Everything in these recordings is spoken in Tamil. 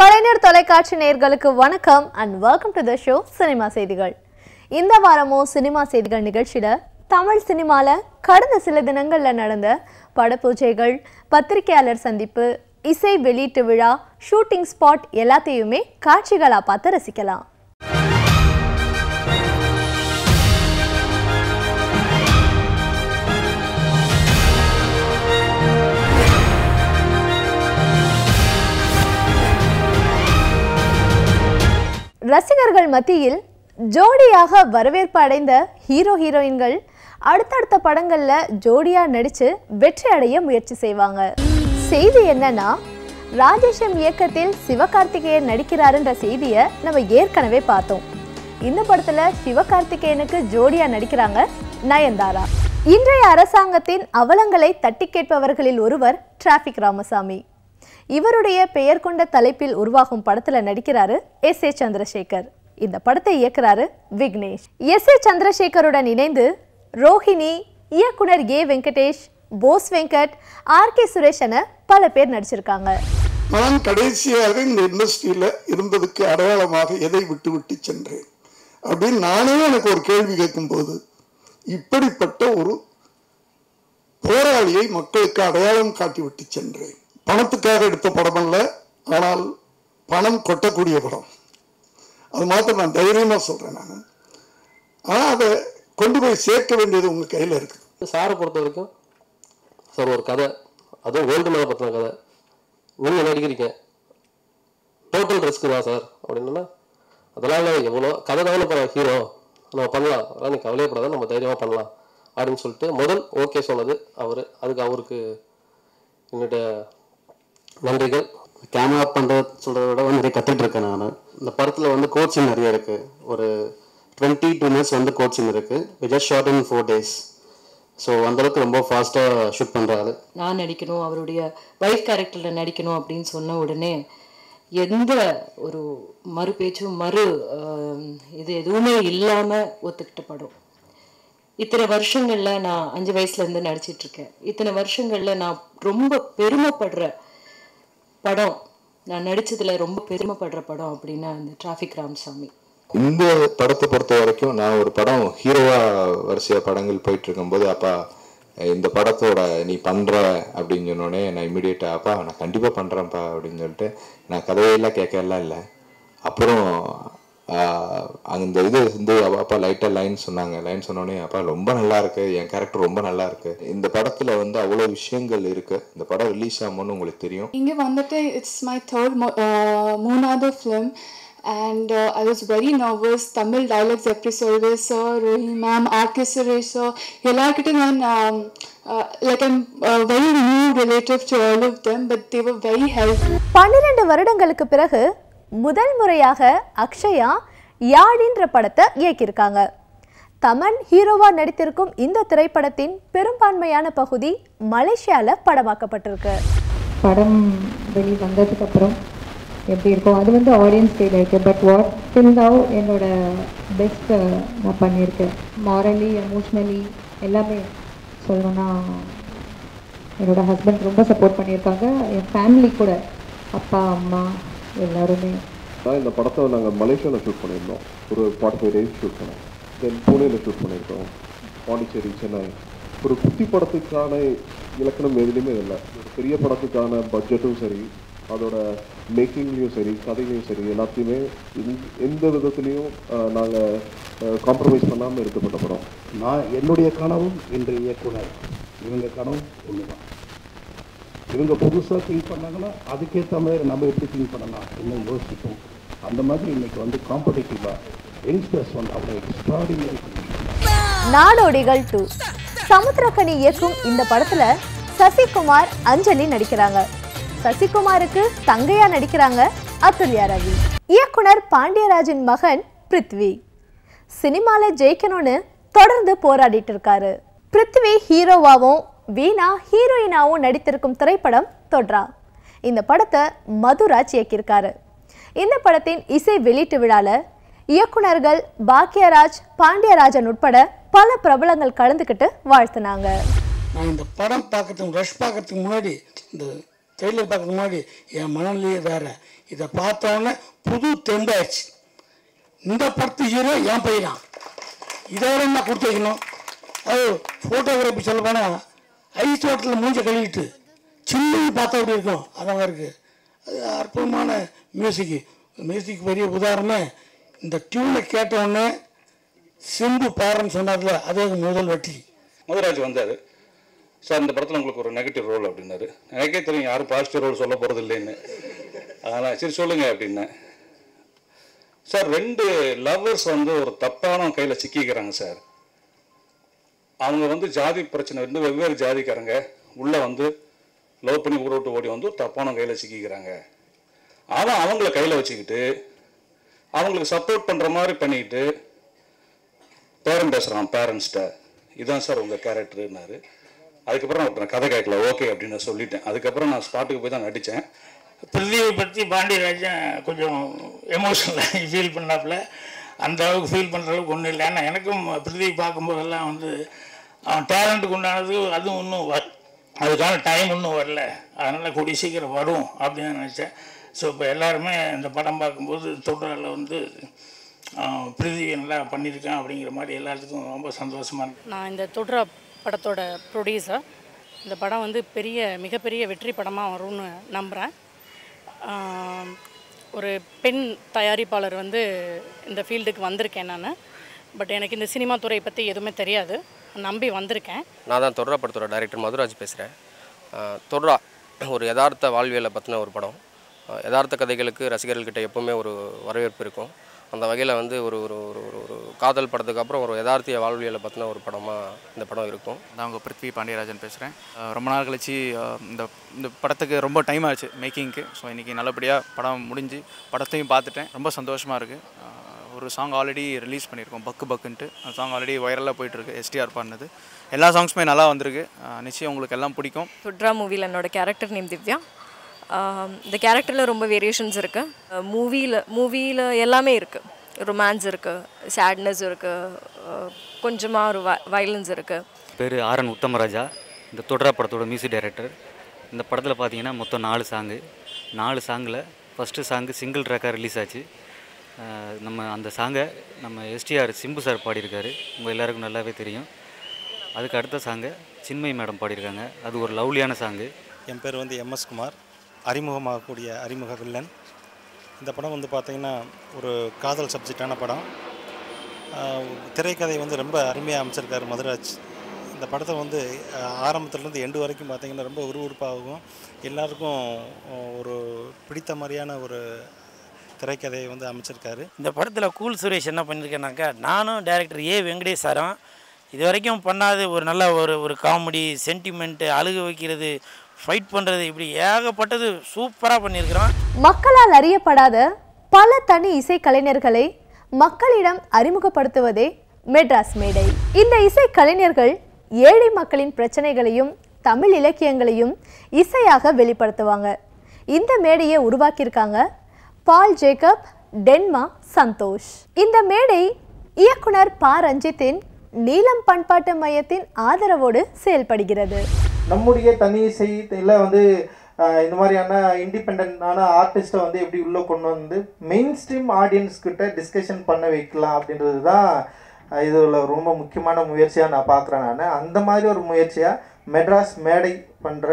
கலைஞர் தொலைக்காட்சி நேயர்களுக்கு வணக்கம் and welcome to the show cinema செய்திகள். இந்த வாரமும் சினிமா செய்திகள் நிகழ்ச்சியில தமிழ் சினிமால கடந்த சில தினங்கள்ல நடந்த படப்பூஜைகள், பத்திரிகையாளர் சந்திப்பு, இசை வெளியீட்டு விழா, ஷூட்டிங் ஸ்பாட் எல்லாத்தையுமே காட்சிகளா பார்த்து ரசிக்கலாம். ரசிகர்கள் மத்தியில் ஜோடியாக வரவேற்பு அடைந்த ஹீரோ ஹீரோயின்கள் அடுத்தடுத்த படங்கள்ல ஜோடியா நடிச்சு வெற்றி அடைய முயற்சி செய்வாங்க. செய்தி என்னன்னா, ராஜேஷம் இயக்கத்தில் சிவகார்த்திகேயன் நடிக்கிறாருன்ற செய்தியை நம்ம ஏற்கனவே பார்த்தோம். இந்த படத்துல சிவகார்த்திகேயனுக்கு ஜோடியா நடிக்கிறாங்க நயன்தாரா. இன்றைய அரசாங்கத்தின் அவலங்களை தட்டி கேட்பவர்களில் ஒருவர் டிராபிக் ராமசாமி. இவருடைய பெயர் கொண்ட தலைப்பில் உருவாகும் படத்துல நடிக்கிறாரு எஸ். ஏ. சந்திரசேகர். இந்த படத்தை இயக்குறாரு விக்னேஷ். எஸ். ஏ. சந்திரசேகருடன் இணைந்து ரோஹிணி, இயக்குனர் ஏ. வெங்கடேஷ், போஸ் வெங்கட், ஆர். கே. சுரேஷ் என பல பேர் நடிச்சிருக்காங்க. நான் கடைசியாக இந்த இண்டஸ்ட்ரியில இருந்ததுக்கு அடையாளமாக எதை விட்டு விட்டு சென்றேன் அப்படின்னு நானே எனக்கு ஒரு கேள்வி கேட்கும் போது, இப்படிப்பட்ட ஒரு போராளியை மக்களுக்கு அடையாளம் காட்டி விட்டு சென்றேன். பணத்துக்காக எடுத்த படம் அல்ல, ஆனால் பணம் கொட்டக்கூடிய படம். அது மாத்திரம் நான் தைரியமா சொல்றேன். நான் ஆனா அதை கொண்டு போய் சேர்க்க வேண்டியது உங்க கையில இருக்கு. சாரை பொறுத்த வரைக்கும் சார் ஒரு கதை, அதுவும் வேர்ல்டு மேலே பற்றின கதை, நீங்கள் நடிக்கிறீங்க, டோட்டல் ரிஸ்க்கு தான் சார் அப்படின்னா, அதெல்லாம் இல்லை, எவ்வளோ கதை தானே இப்போ ஹீரோ நம்ம பண்ணலாம், அதெல்லாம் நீ கவலையப்படாத, நம்ம தைரியமாக பண்ணலாம் அப்படின்னு சொல்லிட்டு முதல் ஓகே சொன்னது அவர். அதுக்கு அவருக்கு என்னுடைய நன்றிகள். கேமரா பண்ணுறது சொல்கிறத விட நிறைய கற்றுட்டு இருக்கேன் நான். இந்த படத்தில் வந்து கோச்சிங் நிறைய இருக்குது. ஒரு 22 minutes வந்து கோச்சிங் இருக்குது. We just short in 4 days. So அந்தளவுக்கு ரொம்ப ஃபாஸ்ட்டாக ஷூட் பண்ணுறாரு. நான் நடிக்கணும், அவருடைய வைஃப் கேரக்டரில் நடிக்கணும் அப்படின்னு சொன்ன உடனே எந்த ஒரு மறு பேச்சும் இது எதுவுமே இல்லாமல் ஒத்துக்கிட்ட படம். இத்தனை வருஷங்களில் நான் 5 வயசுலேருந்து நடிச்சிட்ருக்கேன். இத்தனை வருஷங்களில் நான் ரொம்ப பெருமைப்படுற படம், நான் நடித்ததில் ரொம்ப பெருமைப்படுற படம் அப்படின்னா அந்த டிராஃபிக் ராமசாமி. இந்த படத்தை பொறுத்த வரைக்கும் நான் ஒரு படம் ஹீரோவா வரிசையாக படங்கள் போயிட்டு இருக்கும்போது, அப்பா இந்த படத்தோட நீ பண்ணுற அப்படின்னு சொன்னோடனே நான் இம்மிடியேட்டாக அப்பா நான் கண்டிப்பாக பண்ணுறேன்ப்பா அப்படின்னு சொல்லிட்டு நான் கதையெல்லாம் கேட்கலாம் இல்லை. அப்புறம் அந்த இது வந்து அப்பா லைட்டாக லைன் சொன்னாங்க. லைன் சொன்னோடனே அப்பா ரொம்ப நல்லா இருக்கு, என் கேரக்டர் ரொம்ப நல்லா இருக்கு. இந்த படத்தில் வந்து அவ்வளோ விஷயங்கள் இருக்கு. இந்த படம் ரிலீஸ் ஆகும்னு உங்களுக்கு தெரியும். இங்கே வந்துட்டு இட்ஸ் மை மூணாவது film. And I was very nervous. Tamil dialects episode, sir, Rohi ma'am, R. K. Suresh sir, எல்லார்கிட்ட நான் like I'm very new relative to all of them, but they were very helpful. 12 வருடங்களுக்கு பிறகு முதல் முறையாக அக்ஷயா யாழின்ற படத்தை இயக்கியிருக்காங்க. தமன் ஹீரோவா நடித்திருக்கும் இந்த திரைப்படத்தின் பெரும்பான்மையான பகுதி மலேசியால படமாக்கப்பட்டிருக்கு. படம் வெளி வந்ததுக்கு அப்புறம் எப்படி இருக்கும் அது வந்து ஆடியன்ஸ் கையில் இருக்குது. பட் வாட் டில் நவ் என்னோட பெஸ்ட் நான் பண்ணியிருக்கேன். மாரலி, எமோஷ்னலி எல்லாமே சொல்லணும்னா என்னோடய ஹஸ்பண்ட் ரொம்ப சப்போர்ட் பண்ணியிருக்காங்க. என் ஃபேமிலி கூட, அப்பா அம்மா எல்லாருமே. இந்த படத்தை நாங்கள் மலேசியாவில் ஷூட் பண்ணியிருந்தோம். ஒரு 45 days ஷூட் பண்ணோம். தென் புனேயில் ஷூட் பண்ணியிருக்கோம், பாண்டிச்சேரி, சென்னை. ஒரு குட்டி படத்துக்கான இலக்கணம் எதுலேயுமே இல்லை. ஒரு பெரிய படத்துக்கான பட்ஜெட்டும் சரி, அதோட மேக்கிங்லேயும் சரி, கதையிலையும் சரி, எல்லாத்தையுமே எந்த விதத்துலேயும் நாங்கள் காம்ப்ரமைஸ் பண்ணாமல் எடுக்கப்பட்ட படம். நான் என்னுடைய கனவும் இன்று இயக்குனர், இவங்க கனவும் ஒன்று தான். இவங்க புதுசாக திங்க் பண்ணாங்கன்னா அதுக்கேற்ற மாதிரி நம்ம எப்படி திங்க் பண்ணலாம் இன்னும் யோசிப்போம். அந்த மாதிரி இன்னைக்கு வந்து காம்படிட்டிவாக யங்ஸ்டர்ஸ் வந்து அவ்வளோ எக்ஸ்ட்ராடினரி. நாடோடிகள் 2 சமுத்திரக்கனி இயக்கும் இந்த படத்துல சசிகுமார், அஞ்சலி நடிக்கிறாங்க. சசிகுமாருக்கு தங்கையா நடிக்கிறாங்க அதுல்யா ரவி. இயக்குனர் பாண்டியராஜின் மகன் பிருத்வி சினிமால ஜெயிக்கணும்னு தொடர்ந்து போராடிட்டு இருக்காரு. பிருத்வி ஹீரோவாவும் வீணா ஹீரோயினாவும் நடித்திருக்கும் திரைப்படம் தொட்ரா. இந்த படத்தை மதுராஜ் இயக்கியிருக்காரு. இந்த படத்தின் இசை வெளியீட்டு விழால இயக்குனர்கள் பாக்யராஜ், பாண்டியராஜன் உட்பட பல பிரபலங்கள் கலந்துக்கிட்டு வாழ்த்துனாங்க. நான் இந்த படம் பார்க்கறதுக்கு ரஷ் பார்க்கறதுக்கு முன்னாடி, இந்த ட்ரெய்லர் பார்க்கறதுக்கு முன்னாடி என் மனநிலையே வேறு. இதை பார்த்தோன்னே புது தெம்பாயிடுச்சு. இந்த படத்து ஹீரோ என் பையனா, இதை விட நான் கொடுத்து வைக்கணும். அது ஃபோட்டோகிராஃபி சொல்ல போனால் ஐஸ் வாட்டரில் மூஞ்ச கழுவிட்டு சின்னது பார்த்தா அப்படி இருக்கும். அதான் இருக்குது. அது அற்புதமான மியூசிக் பெரிய உதாரணமே இந்த டியூனை கேட்டவுடனே சிம்பு பாருன்னு சொன்னார்ல, அதே முதல் வெற்றி. மதுராஜ் வந்தார். சார் இந்த படத்தில் உங்களுக்கு ஒரு நெகட்டிவ் ரோல் அப்படின்னாரு. எனக்கே தெரியும் யாரும் பாசிட்டிவ் ரோல் சொல்ல போகிறது இல்லைன்னு. அதனால் சரி சொல்லுங்கள் அப்படின்னேன். சார் 2 லவ்வர்ஸ் வந்து ஒரு தப்பான கையில் சிக்கிக்கிறாங்க சார். அவங்க ஜாதி பிரச்சனை, 2 வெவ்வேறு ஜாதிக்காரங்க உள்ளே லவ் பண்ணி ஊரை விட்டு ஓடி ஒரு தப்பான கையில் சிக்கிக்கிறாங்க. அவன் அவங்கள கையில் வச்சுக்கிட்டு அவங்களுக்கு சப்போர்ட் பண்ணுற மாதிரி பண்ணிக்கிட்டு பேரன் பேசுகிறான் பேரண்ட்ஸ்கிட்ட. இதுதான் சார் உங்கள் கேரக்டருன்னாரு. அதுக்கப்புறம் நான் கதை கேட்கல, ஓகே அப்படின்னு நான் சொல்லிட்டேன். அதுக்கப்புறம் நான் ஸ்பாட்டுக்கு போய் தான் நடித்தேன். பிரிதியை பற்றி பாண்டியராஜன் கொஞ்சம் எமோஷனலாக ஃபீல் பண்ணாப்புல. அந்த அளவுக்கு ஃபீல் பண்ணுற அளவுக்கு ஒன்றும் இல்லை. ஏன்னா எனக்கும் பிரிதியை பார்க்கும்போதெல்லாம் அவன் டேலண்ட்டுக்கு உண்டானது அதுவும் இன்னும் அதுக்கான டைம் இன்னும் வரல. அதனால் கூடிய சீக்கிரம் வரும் அப்படின்னு நினச்சேன். ஸோ இப்போ எல்லாருமே இந்த படம் பார்க்கும்போது தொழிலில் பிரிதி நல்லா பண்ணியிருக்கேன் அப்படிங்கிற மாதிரி எல்லாத்துக்கும் ரொம்ப சந்தோஷமாக இருக்குது. நான் இந்த தொட்ரா படத்தோட ப்ரொடியூசர். இந்த படம் மிகப்பெரிய வெற்றி படமாக வரும்னு நம்புகிறேன். ஒரு பெண் தயாரிப்பாளர் இந்த ஃபீல்டுக்கு வந்திருக்கேன் நான். பட் எனக்கு இந்த சினிமா துறை பற்றி எதுவுமே தெரியாது, நம்பி வந்திருக்கேன். நான் தான் தொட்ரா படத்தோட டைரக்டர் மதுராஜ் பேசுகிறேன். தொட்ரா ஒரு யதார்த்த வாழ்வியலை பற்றின ஒரு படம். யதார்த்த கதைகளுக்கு ரசிகர்கள்கிட்ட எப்போவுமே ஒரு வரவேற்பு இருக்கும். அந்த வகையில் ஒரு ஒரு ஒரு ஒரு காதல் படத்துக்கு அப்புறம் ஒரு யதார்த்திய வாழ்வியலை பற்றின ஒரு படமாக இந்த படம் இருக்கும். நான் உங்கள் பிருத்வி பாண்டியராஜன் பேசுகிறேன். ரொம்ப நாள் கழிச்சு இந்த படத்துக்கு ரொம்ப டைம் ஆச்சு மேக்கிங்க்கு. ஸோ இன்றைக்கி நல்லபடியாக படம் முடிஞ்சு படத்தையும் பார்த்துட்டேன். ரொம்ப சந்தோஷமாக இருக்குது. ஒரு சாங் ஆல்ரெடி ரிலீஸ் பண்ணியிருக்கோம், பக்கு பக்குன்ட்டு. அந்த சாங் ஆல்ரெடி வைரலாக போயிட்டுருக்கு. எஸ்டிஆர் பண்ணது. எல்லா சாங்ஸுமே நல்லா வந்திருக்கு. நிச்சயம் உங்களுக்கு எல்லாம் பிடிக்கும். தொட்ரா மூவியில் என்னோடய கேரக்டர் நேம் திவ்யா. இந்த கேரக்டரில் ரொம்ப வேரியேஷன்ஸ் இருக்குது. மூவியில் எல்லாமே இருக்குது. ரொமான்ஸ் இருக்குது, சேட்னஸ் இருக்குது, கொஞ்சமாக ஒரு வயலன்ஸ் இருக்குது. பேர் ஆர்என் உத்தமராஜா. இந்த தொட்ரா படத்தோட மியூசிக் டைரக்டர். இந்த படத்தில் பார்த்தீங்கன்னா மொத்தம் 4 சாங்கு. 4 சாங்கில் ஃபஸ்ட்டு சாங்கு சிங்கிள் ட்ராக்காக ரிலீஸ் ஆச்சு. அந்த சாங்கை நம்ம எஸ்டிஆர் சிம்பு சார் பாடியிருக்காரு, உங்கள் எல்லாருக்கும் நல்லாவே தெரியும். அதுக்கு அடுத்த சாங்கை சின்மயி மேடம் பாடியிருக்காங்க. அது ஒரு லவ்லியான சாங்கு. என் பேர் எம்எஸ் குமார். அறிமுகமாகக்கூடிய அறிமுக வில்லன். இந்த படம் பார்த்திங்கன்னா ஒரு காதல் சப்ஜெக்டான படம். திரைக்கதை ரொம்ப அருமையாக அமைச்சிருக்காரு மதுராஜ். இந்த படத்தை ஆரம்பத்துலேருந்து எண்டு வரைக்கும் பார்த்திங்கன்னா ரொம்ப உருவருப்பாகவும் எல்லாருக்கும் ஒரு பிடித்த மாதிரியான ஒரு திரைக்கதையை அமைச்சிருக்காரு. இந்த படத்தில் கூல் சுரேஷ் என்ன பண்ணியிருக்கேன்னாக்கா, நானும் டைரக்டர் ஏ வெங்கடேஷ் சாரும் இது வரைக்கும் பண்ணாத ஒரு நல்ல ஒரு காமெடி, சென்டிமெண்ட்டு, அழுக வைக்கிறது, ஃபைட் பண்ணுறது, இப்படி ஏகப்பட்டது சூப்பராக பண்ணியிருக்கிறோம். மக்களால் அறியப்படாத பல தனி இசைக்கலைஞர்களை மக்களிடம் அறிமுகப்படுத்துவதே மெட்ராஸ் மேடை. இந்த இசைக்கலைஞர்கள் ஏழை மக்களின் பிரச்சனைகளையும் தமிழ் இலக்கியங்களையும் இசையாக வெளிப்படுத்துவாங்க. இந்த மேடையை உருவாக்கியிருக்காங்க பால் ஜேக்கப், டென்மா சந்தோஷ். இந்த மேடை இயக்குனர் ப. ரஞ்சித்தின் நீலம் பண்பாட்டு மையத்தின் ஆதரவோடு செயல்படுகிறது. நம்முடைய தனி இசையில் இந்த மாதிரியான இண்டிபெண்டான ஆர்டிஸ்ட்டை எப்படி உள்ளே கொண்டு மெயின் ஸ்ட்ரீம் ஆடியன்ஸ் கிட்ட டிஸ்கஷன் பண்ண வைக்கலாம் அப்படின்றது தான் இதில் ரொம்ப முக்கியமான முயற்சியாக நான் பார்க்குறேன். நான் அந்த மாதிரி ஒரு முயற்சியாக மெட்ராஸ் மேடை பண்ணுற,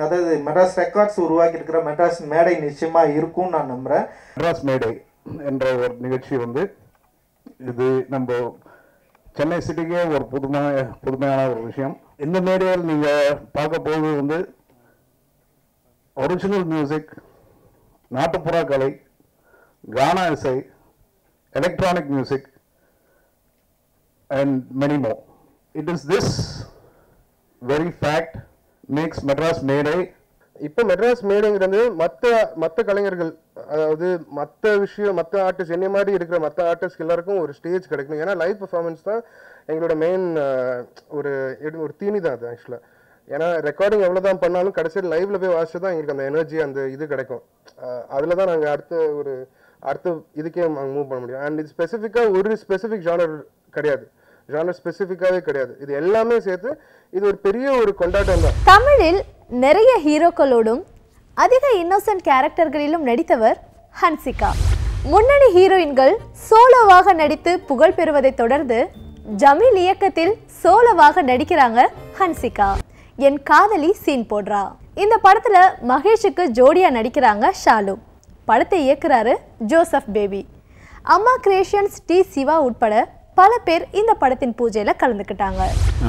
அதாவது மெட்ராஸ் ரெக்கார்ட்ஸ் உருவாக்கியிருக்கிற மெட்ராஸ் மேடை நிச்சயமாக இருக்கும்னு நான் நம்புகிறேன். மெட்ராஸ் மேடை என்ற ஒரு நிகழ்ச்சி இது நம்ம சென்னை சிட்டிக்கே ஒரு புதுமையான ஒரு விஷயம். இந்த மேடையில் நீங்கள் பார்க்க போவது ஒரிஜினல் மியூசிக், நாட்டுப்புற கலை, கானா இசை, electronic music and many more. It is this very fact makes Madras Mede. இப்போ மெட்ராஸ் மேடைங்கிறது மற்ற கலைஞர்கள், அதாவது மற்ற ஆர்டிஸ்ட் என்னை மாதிரி இருக்கிற மற்ற ஆர்டிஸ்ட் எல்லாருக்கும் ஒரு ஸ்டேஜ் கிடைக்கணும். ஏன்னா லைவ் பர்ஃபார்மன்ஸ் தான் எங்களோட மெயின் ஒரு தீனி தான் அது ஆக்சுவலாக. ஏன்னா ரெக்கார்டிங் எவ்வளோ தான் பண்ணாலும் கடைசியில் லைவில் போய் வாசிச்சு தான் எங்களுக்கு அந்த எனர்ஜி, அந்த இது கிடைக்கும். அதில் தான் நாங்கள் அடுத்த இதுக்கே மூவ் பண்ண முடியும். அண்ட் இது ஸ்பெசிஃபிக்காக ஒரு ஸ்பெசிஃபிக் ஜானர் கிடையாது, ஜானர் ஸ்பெசிஃபிக்காகவே கிடையாது. இது எல்லாமே சேர்த்து இது ஒரு பெரிய ஒரு கொண்டாட்டம் தான். தமிழில் நிறைய ஹீரோக்களோடும் அதிக இன்னோசன்ட் கேரக்டர்களிலும் நடித்தவர் ஹன்சிகா. முன்னணி ஹீரோயின்கள் சோலோவாக நடித்து புகழ் பெறுவதை தொடர்ந்து ஜமீல் இயக்கத்தில் சோலோவாக நடிக்கிறாங்க ஹன்சிகா. என் காதலி சீன் போடுறா. இந்த படத்துல மகேஷுக்கு ஜோடியா நடிக்கிறாங்க ஷாலு. படத்தை இயக்குறாரு ஜோசப் பேபி. அம்மா கிரியேஷன்ஸ் டி சிவா உட்பட பல பேர் இந்த படத்தின் பூஜையில் கலந்துக்கிட்டாங்க.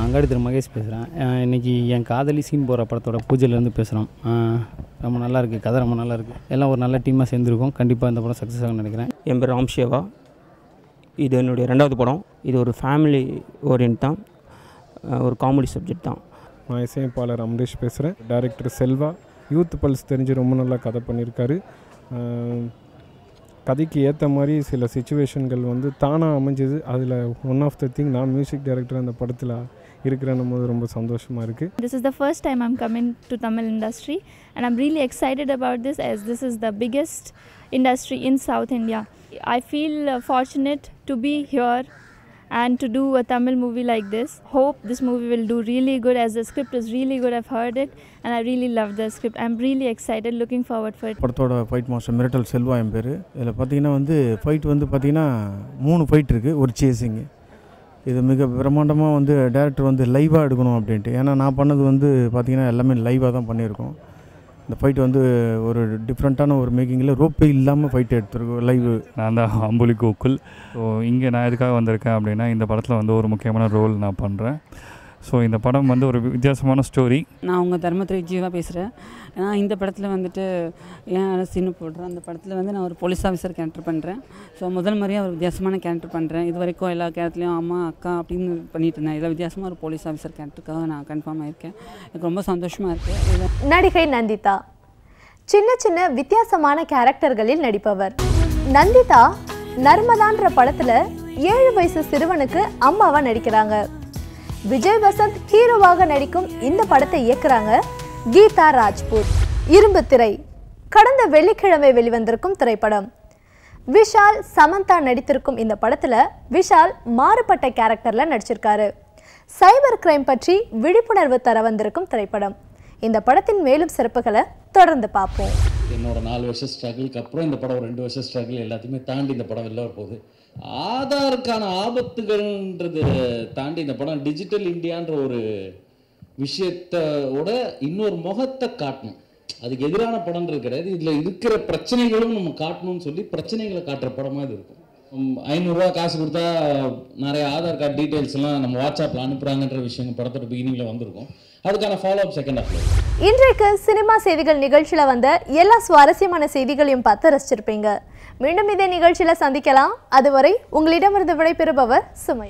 அங்காடி திரு மகேஷ் பேசுகிறேன். இன்றைக்கி என் காதலி சீன் போகிற படத்தோட பூஜையிலேருந்து பேசுகிறோம். ரொம்ப நல்லா இருக்குது, கதை ரொம்ப நல்லா இருக்குது. எல்லாம் ஒரு நல்ல டீமாக சேர்ந்துருக்கோம். கண்டிப்பாக இந்த படம் சக்ஸஸ் ஆகும்னு நினைக்கிறேன். என் பேர் ராம்ஷேவா. இது என்னுடைய 2வது படம். இது ஒரு ஃபேமிலி ஓரியன்ட் தான், ஒரு காமெடி சப்ஜெக்ட் தான். நான் இசையமைப்பாளர் அமரேஷ் பேசுகிறேன். டைரக்டர் செல்வா யூத் பல்ஸ் தெரிஞ்சு ரொம்ப நல்லா கதை பண்ணியிருக்காரு. கதைக்கு ஏற்ற மாதிரி சில சிச்சுவேஷன்கள் வந்து தானாக அமைஞ்சது. அதில் ஒன் ஆஃப் த திங் நான் மியூசிக் டைரக்டர் அந்த படத்தில் இருக்கிறன்னும் போது ரொம்ப சந்தோஷமாக இருக்குது. This is the first time I'm coming to Tamil industry and I'm really excited about this as this is the biggest industry in South India. I feel fortunate to be here and to do a Tamil movie like this. Hope this movie will do really good as the script is really good. I've heard it and I really love the script. I'm really excited, looking forward for it. படத்தோட ஃபைட் மாஸ்டர் மிரட்டல் செல்வா என் பேர். இதில் பார்த்தீங்கன்னா வந்து ஃபைட் வந்து பார்த்தீங்கன்னா 3 ஃபைட் இருக்குது, ஒரு சேசிங்கு. இது மிக பிரம்மாண்டமாக வந்து டேரக்டர் வந்து லைவாக எடுக்கணும் அப்படின்ட்டு. ஏன்னா நான் பண்ணது வந்து பார்த்திங்கன்னா எல்லாமே லைவாக தான் பண்ணியிருக்கோம். இந்த ஃபைட் வந்து ஒரு டிஃப்ரெண்ட்டான ஒரு மேக்கிங்கில் ரோப்பே இல்லாமல் ஃபைட் எடுத்துருக்கோம் லைவ். நான் தான் அம்புலி கோகுல். ஸோ இங்கே நான் எதுக்காக வந்திருக்கேன் அப்படின்னா இந்த படத்தில் வந்து ஒரு முக்கியமான ரோல் நான் பண்ணுறேன். ஸோ இந்த படம் வந்து ஒரு வித்தியாசமான ஸ்டோரி. நான் உங்கள் தர்மத்துறை ஜீவா பேசுகிறேன். நான் இந்த படத்தில் வந்துட்டு ஏன் சீனு போடுறேன். அந்த படத்தில் வந்து நான் ஒரு போலீஸ் ஆஃபீஸர் கேரக்டர் பண்ணுறேன். ஸோ முதல் முறையாக ஒரு வித்தியாசமான கேரக்டர் பண்ணுறேன். இது வரைக்கும் எல்லா கேரக்டர்லையும் அம்மா அக்கா அப்படின்னு பண்ணிட்டு இருந்தேன். இதில் வித்தியாசமாக ஒரு போலீஸ் ஆஃபீஸர் கேரக்டருக்காக நான் கன்ஃபார்ம் ஆகியிருக்கேன். எனக்கு ரொம்ப சந்தோஷமாக இருக்குது. நடிகை நந்திதா சின்ன சின்ன வித்தியாசமான கேரக்டர்களில் நடிப்பவர். நந்திதா நர்மதான்ற படத்துல 7 வயசு சிறுவனுக்கு அம்மாவா நடிக்கிறாங்க. விஜய் வசந்த் ஹீரோவாக நடிக்கும் இந்த படத்தை இயக்குறாங்க கீதா ராஜ்பூத். இரும்பு திரை கடந்த வெள்ளிக்கிழமை வெளிவந்திருக்கும் திரைப்படம். விஷால் சமந்தா நடித்திருக்கும் இந்த படத்துல விஷால் மாறுபட்ட கேரக்டர்ல நடிச்சிருக்காரு. சைபர் கிரைம் பற்றி விழிப்புணர்வு தர வந்திருக்கும் திரைப்படம். இந்த படத்தின் மேலும் சிறப்புகளை தொடர்ந்து பார்ப்போம். என்னோட 4 வருஷம் ஸ்ட்ரகிளுக்கு அப்புறம் இந்த படம் ஒரு 2 வருஷம் ஸ்ட்ரகிள் எல்லாத்தையுமே தாண்டி இந்த படம் வெளில போகுது. ஆதாருக்கான ஆபத்துகள்ன்றது தாண்டி இந்த படம் டிஜிட்டல் இந்தியான்ற ஒரு விஷயத்தோட இன்னொரு முகத்தை காட்டணும். அதுக்கு எதிரான படம்ன்றது கிடையாது. இதில் இருக்கிற பிரச்சனைகளும் நம்ம காட்டணும்னு சொல்லி பிரச்சனைகளை காட்டுற படமாக இது இருக்கும். 500 ரூபா காசு கொடுத்தா நிறைய ஆதார் கார்டு டீட்டெயில்ஸ்லாம் நம்ம வாட்ஸ்அப்பில் அனுப்புகிறாங்கன்ற விஷயம் படத்தோட பிகினிங்கில் வந்திருக்கும். அதுக்கான ஃபாலோ அப் செகண்ட் ஹாஃப்ல. இன்றைக்கு சினிமா செய்திகள் நிகழ்ச்சியில் வந்த எல்லா சுவாரஸ்யமான செய்திகளையும் பார்த்து ரசிச்சிருப்பீங்க. மீண்டும் இதே நிகழ்ச்சியில் சந்திக்கலாம். அதுவரை உங்களிடமிருந்து விடைபெறுபவர் சுமை.